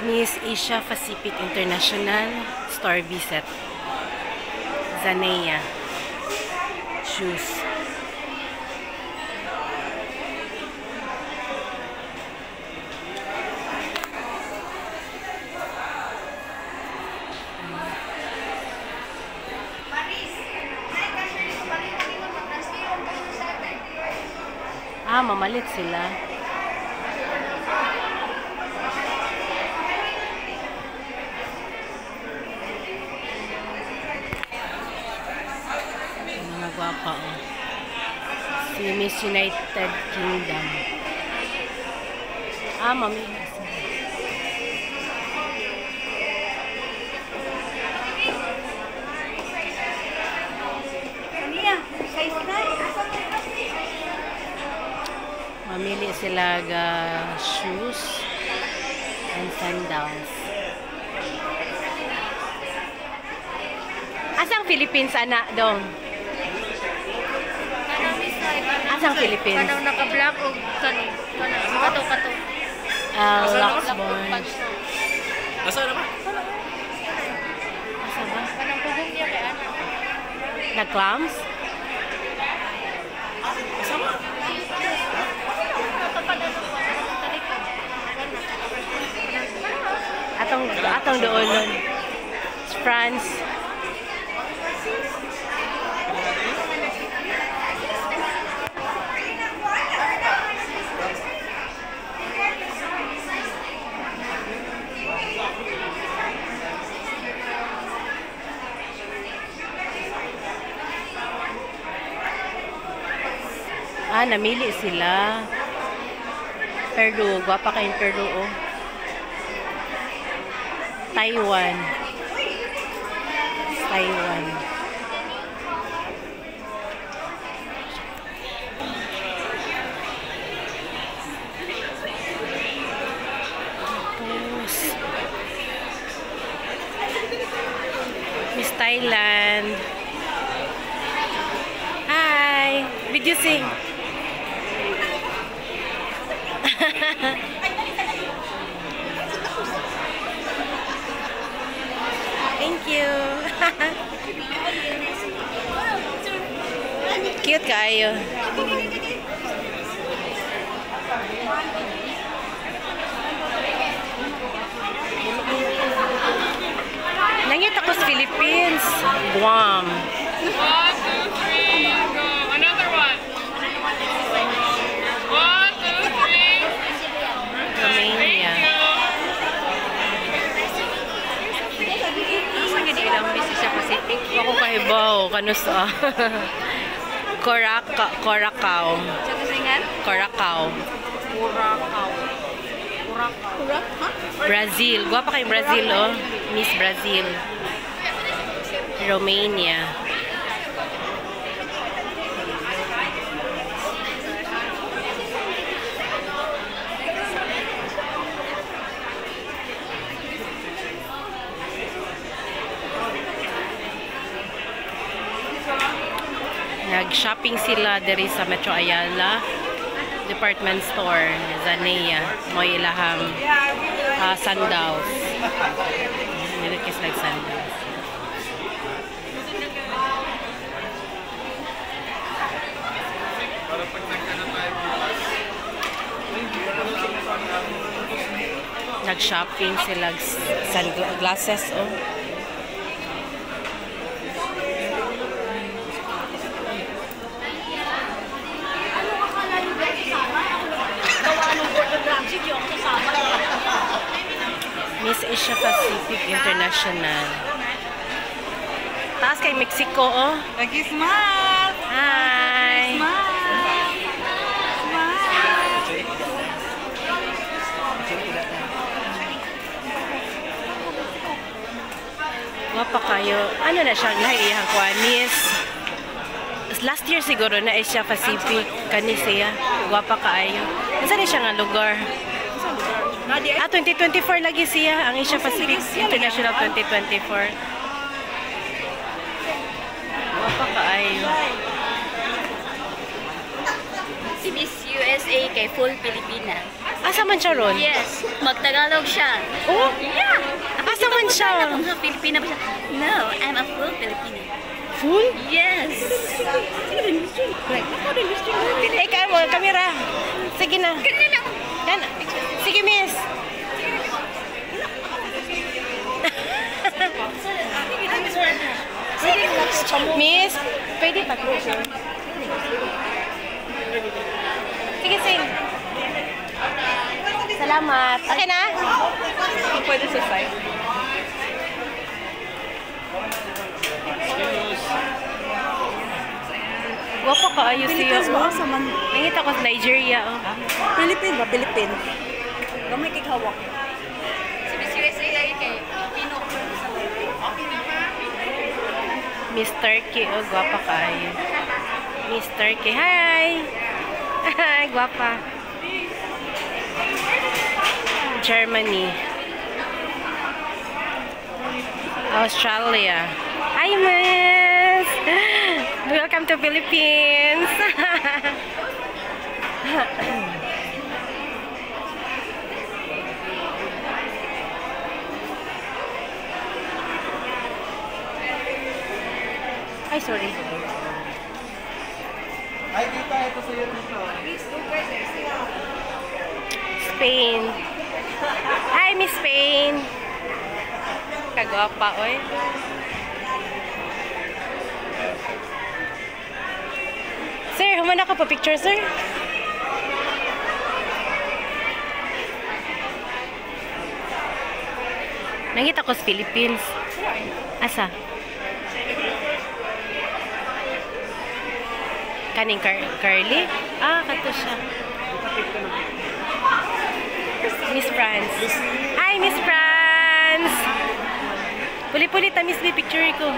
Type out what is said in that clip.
Miss Asia Pacific International Store Visit. Zanea shoes. Mamalit sila. Mga gwapa, oh. Si Miss United Kingdom. Mamilit sila. Mamili sila ga shoes and sandals. Asang Philippines anak dong? Asang Philippines? Kanang naka-black o kani? Kato-kato. Luxborn. Asa na ba? Asa ba? Kanang pugong niya kay anak. Nag-clams? Asa ba? Atong doon nun. France. Namili sila. Peru. Gwapa kayong Peru, oh. Taiwan. Taiwan. Tapos Miss Thailand. Hi! Video sing. Thank you. Cute kayo. Nangit ako sa Philippines. Guam. 1, 2, 3, go. Another one. 1, 2, 3. Romania. Ako kahibaw. Kanusa. Coracao. Coracao. Brazil. Guwapa kayong Brazil, oh. Miss Brazil. Romania. Nag-shopping sila diri sa Metro Ayala department store Zanea mo ilahang sandals. Nilakis like sandals. Nag-shopping sila sunglasses, oh. Miss Asia Pacific International. Taas kay Mexico, oh. Lagi smile! Hi! Wapa kayo. Ano na siya? Nahihiyang ko. Miss. Last year siguro na Asia Pacific. Kani siya. Wapa kaayo. Saan na siya nga lugar? 2024 lagi siya. Ang Asia Pacific International 2024. Wapa kaayo. Si Miss USA kay full Pilipina. Asa man siya ron? Yes, magtagalog siya. Oh? Yeah. Asa man siya? Kung sa Pilipina ba siya? No, I'm a full Filipino. Full? Yes. Eh, kaya mo, kamera. Sige na. Ganun lang. Yan. Sige, miss. Miss, pwede pa. Sige, sing. Salamat. Okay na? Pwede sa side. Guwapo ka, ayos siya. Pilipinas ba? Sa man. Nangita ko sa Nigeria. Oh. Philippine ba? Philippine. Gamay kay hawak. Si Miss USA lagi kay Pilipino. Miss Turkey. Oh, guwapa ka. Ayun. Miss Turkey. Hi! Hi, guwapa. Germany. Australia. Hi, Miss! Welcome to Philippines! Ay, sorry. Ay, tita, ito sa'yo dito. Spain. Hi, Miss Spain. Kagwapa, oy. Sir, humana ka pa picture, sir? Nangita ko sa Philippines. Asa? Kaning Carly? Ah, kato siya. Miss France. Hi, Miss France! Puli-puli ta, Miss B, picture ko.